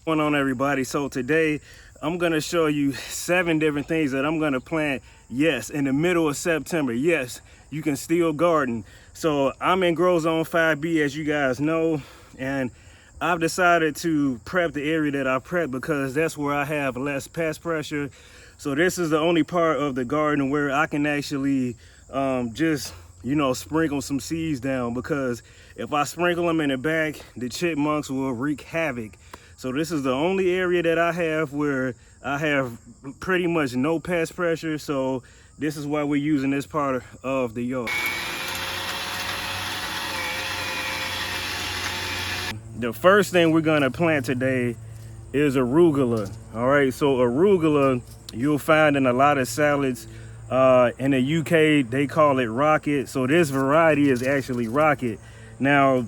What's going on, everybody? So today I'm gonna show you 7 different things that I'm gonna plant. Yes, in the middle of September. Yes, you can still garden. So I'm in Grow Zone 5B, as you guys know, and I've decided to prep the area that I prep because that's where I have less pest pressure. So this is the only part of the garden where I can actually just sprinkle some seeds down, because if I sprinkle them in the back, the chipmunks will wreak havoc. So this is the only area that I have where I have pretty much no pest pressure. So this is why we're using this part of the yard. The first thing we're gonna plant today is arugula. All right, so arugula you'll find in a lot of salads. In the UK, they call it rocket. So this variety is actually rocket. Now,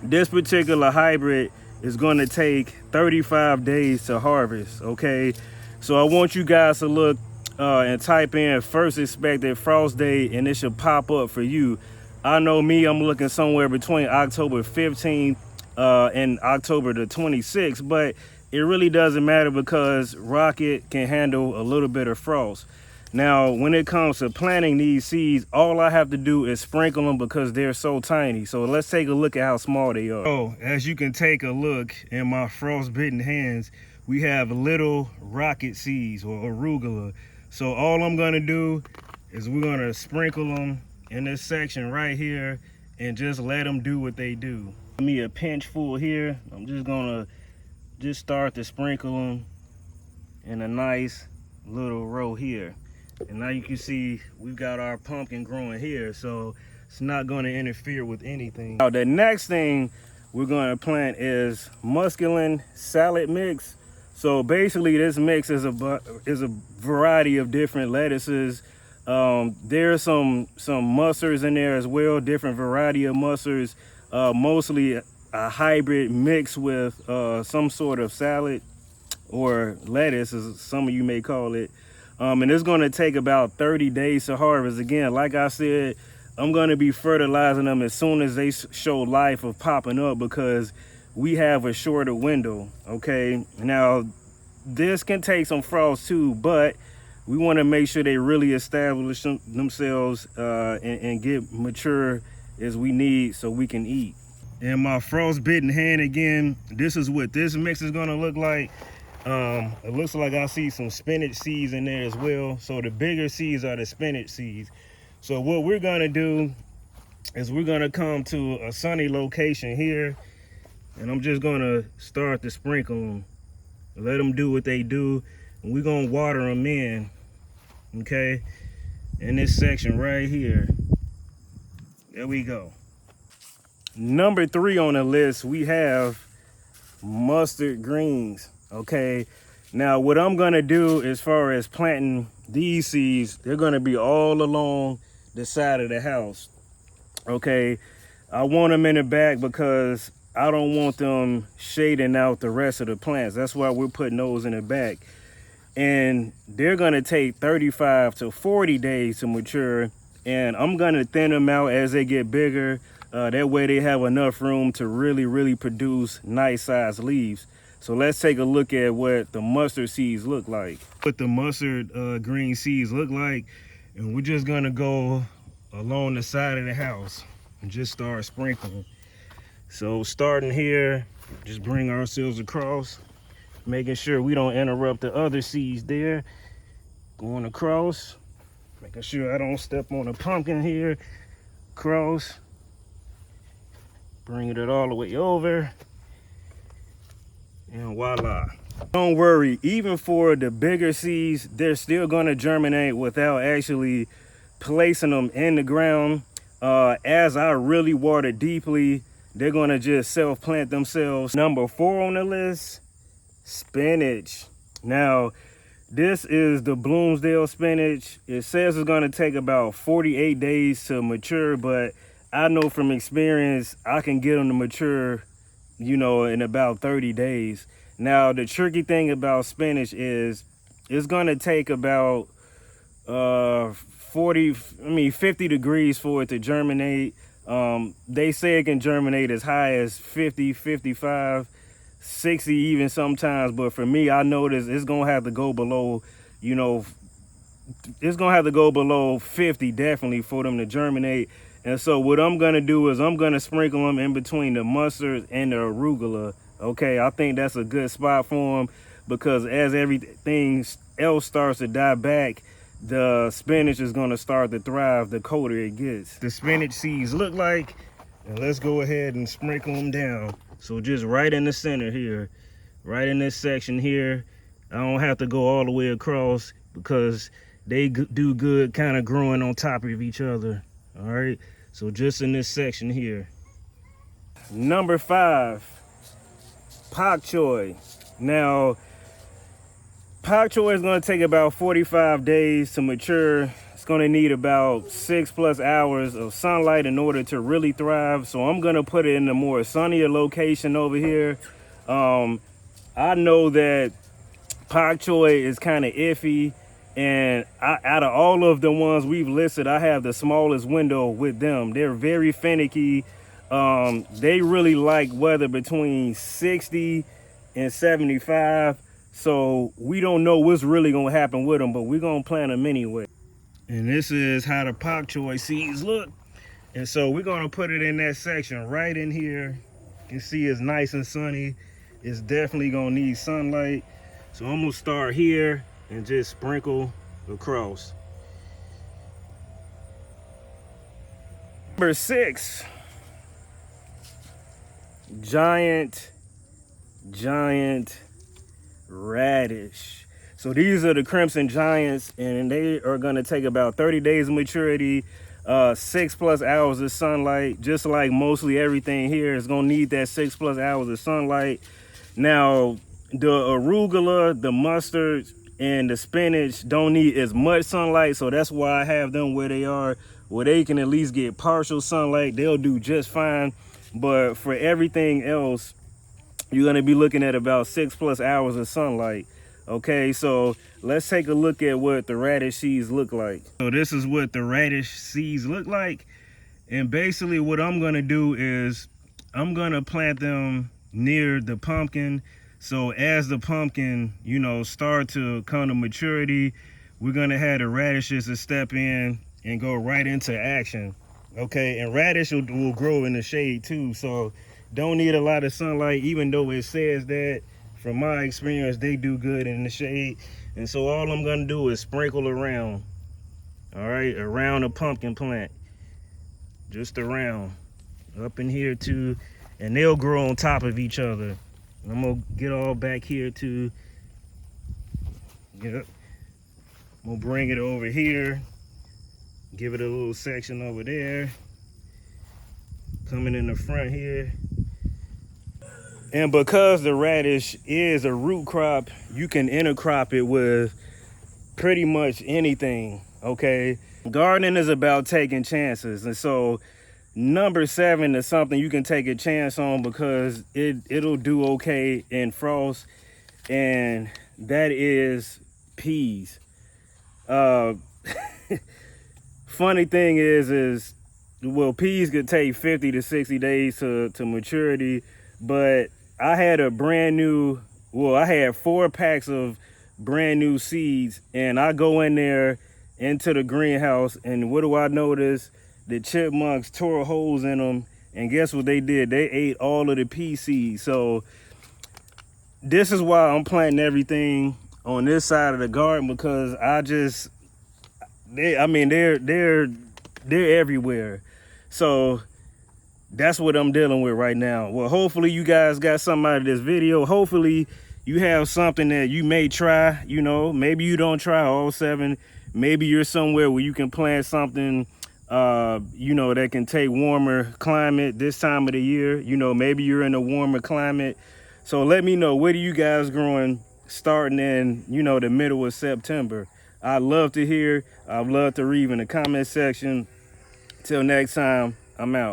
this particular hybrid is going to take 35 days to harvest. Okay, so I want you guys to look and type in first expected frost date, and it should pop up for you. I know me, I'm looking somewhere between October 15th and October the 26th, but it really doesn't matter because rocket can handle a little bit of frost. Now, when it comes to planting these seeds, all I have to do is sprinkle them because they're so tiny. So let's take a look at how small they are. Oh, as you can take a look in my frostbitten hands, we have little rocket seeds or arugula. So all I'm gonna do is we're gonna sprinkle them in this section right here and just let them do what they do. Give me a pinch full here. I'm just gonna start to sprinkle them in a nice little row here. And now you can see we've got our pumpkin growing here, so it's not going to interfere with anything. Now the next thing we're going to plant is muscadine salad mix. So basically this mix is a variety of different lettuces. There's some mustards in there as well, different variety of mustards, mostly a hybrid mix with some sort of salad or lettuce, as some of you may call it. And it's going to take about 30 days to harvest. Again, like I said, I'm going to be fertilizing them as soon as they show life of popping up, because we have a shorter window. Okay, now this can take some frost too, but we want to make sure they really establish themselves and get mature as we need so we can eat. In my frostbitten hand again, this is what this mix is going to look like. It looks like I see some spinach seeds in there as well. So the bigger seeds are the spinach seeds. So what we're gonna do is we're gonna come to a sunny location here, and I'm just gonna start to sprinkle them. Let them do what they do, and we're gonna water them in, okay? In this section right here. There we go. Number 3 on the list, we have mustard greens. Okay, now what I'm gonna do as far as planting these seeds, they're gonna be all along the side of the house. Okay, I want them in the back because I don't want them shading out the rest of the plants. That's why we're putting those in the back. And they're gonna take 35 to 40 days to mature, and I'm gonna thin them out as they get bigger. That way they have enough room to really produce nice sized leaves. So let's take a look at what the mustard seeds look like. What the mustard green seeds look like. And we're just gonna go along the side of the house and just start sprinkling. So starting here, just bring ourselves across, making sure we don't interrupt the other seeds there. Going across, making sure I don't step on a pumpkin here. Cross, bringing it all the way over. And voila. Don't worry, even for the bigger seeds, they're still going to germinate without actually placing them in the ground. As I really water deeply, they're going to just self-plant themselves. Number 4 on the list, spinach. Now, this is the Bloomsdale spinach. It says it's going to take about 48 days to mature, but I know from experience, I can get them to mature in about 30 days. Now, the tricky thing about spinach is it's gonna take about 50 degrees for it to germinate. They say it can germinate as high as 50, 55. 60 even sometimes. But for me, I notice it's gonna have to go below, you know, it's gonna have to go below 50 definitely for them to germinate. And so what I'm gonna do is I'm gonna sprinkle them in between the mustard and the arugula. Okay, I think that's a good spot for them, because as everything else starts to die back, the spinach is gonna start to thrive the colder it gets. The spinach seeds look like, and let's go ahead and sprinkle them down. So just right in the center here, right in this section here. I don't have to go all the way across because they do good kind of growing on top of each other. All right, so just in this section here. Number 5, Bok Choy. Now, Bok Choy is going to take about 45 days to mature. It's going to need about 6+ hours of sunlight in order to really thrive. So I'm going to put it in a more sunnier location over here. I know that Bok Choy is kind of iffy, and out of all of the ones we've listed, I have the smallest window with them. They're very finicky. They really like weather between 60 and 75. So we don't know what's really gonna happen with them, but we're gonna plant them anyway. And this is how the Bok Choy seeds look. And so we're gonna put it in that section right in here. You can see it's nice and sunny. It's definitely gonna need sunlight. So I'm gonna start here and just sprinkle across. Number 6, giant radish. So these are the crimson giants, and they are going to take about 30 days of maturity, 6+ hours of sunlight. Just like mostly everything here is going to need that 6+ hours of sunlight. Now, the arugula, the mustard, and the spinach don't need as much sunlight, so that's why I have them where they are, where they can at least get partial sunlight. They'll do just fine. But for everything else, you're going to be looking at about 6+ hours of sunlight. Okay, so let's take a look at what the radish seeds look like. So this is what the radish seeds look like. And basically what I'm going to do is I'm going to plant them near the pumpkin. So as the pumpkin, you know, start to come to maturity, we're going to have the radishes to step in and go right into action. Okay, and radish will grow in the shade too, so don't need a lot of sunlight, even though it says that. From my experience, they do good in the shade. And so all I'm gonna do is sprinkle around, all right, around the pumpkin plant, just around, up in here too, and they'll grow on top of each other. I'm gonna get all back here too. Yep, I'm gonna bring it over here, give it a little section over there, coming in the front here. And because the radish is a root crop, you can intercrop it with pretty much anything, okay? Gardening is about taking chances. And so number 7 is something you can take a chance on because it'll do okay in frost, and that is peas. Funny thing is, well, peas could take 50 to 60 days to maturity, but I had a brand new, well, I had 4 packs of brand new seeds, and I go in there into the greenhouse, and what do I notice? The chipmunks tore holes in them, and guess what they did? They ate all of the pea seeds. So this is why I'm planting everything on this side of the garden, because they're everywhere. So that's what I'm dealing with right now. Well, hopefully you guys got something out of this video. Hopefully you have something that you may try. You know, maybe you don't try all 7. Maybe you're somewhere where you can plant something, you know, that can take warmer climate this time of the year. You know, maybe you're in a warmer climate. So let me know, what are you guys growing starting in, you know, the middle of September? I'd love to hear. I'd love to read in the comment section. Till next time, I'm out.